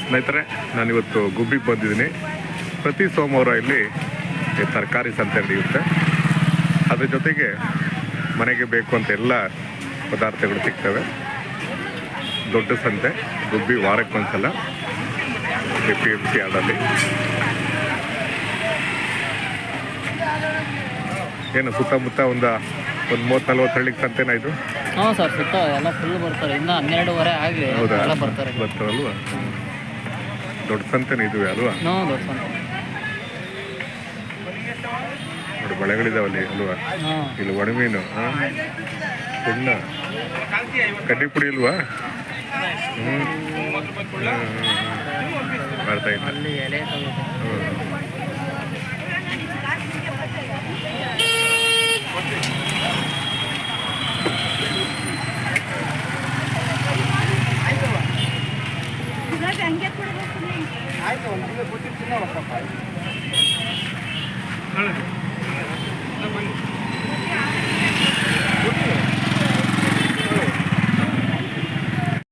ಸ್ನೇಹಿತರೆ, ನಾನಿವತ್ತು ಗುಬ್ಬಿಗೆ ಬಂದಿದ್ದೀನಿ. ಪ್ರತಿ ಸೋಮವಾರ ಇಲ್ಲಿ ತರಕಾರಿ ಸಂತೆ ನಡೆಯುತ್ತೆ. ಅದ್ರ ಜೊತೆಗೆ ಮನೆಗೆ ಬೇಕು ಅಂತ ಎಲ್ಲ ಪದಾರ್ಥಗಳು ಸಿಗ್ತವೆ. ದೊಡ್ಡ ಸಂತೆ ಗುಬ್ಬಿ ವಾರಕ್ಕೊಂದ್ಸಲ APMC ಆಡಲ್ಲಿ. ಏನು ಸುತ್ತಮುತ್ತ ಒಂದು 30-40 ಹಳ್ಳಿಗೆ ಸಂತೆನಾ ಇದು? ಹಾಂ ಸರ್, ಸುತ್ತ ಎಲ್ಲ ಫುಲ್ ಬರ್ತಾರೆ. ಇನ್ನು 12:30 ಆಗಲಿ ಎಲ್ಲ ಬರ್ತಾರಲ್ವ? ದೊಡ್ಡ ಸಂತೆನೇ ಇದು ಅಲ್ವಾ? ದೊಡ್ಡ ಸಂತೆ ನೋಡಿ, ಬಳೆಗಳಿದಾವಲ್ಲಿ ಅಲ್ವಾ? ಇಲ್ಲಿ ಒಣಮೀನು, ಸುಣ್ಣ, ಕಡ್ಡಿ ಪುಡಿ ಇಲ್ವಾ? ಮಾಡ್ತಾ ಇಲ್ಲ. ಆಯ್ತು,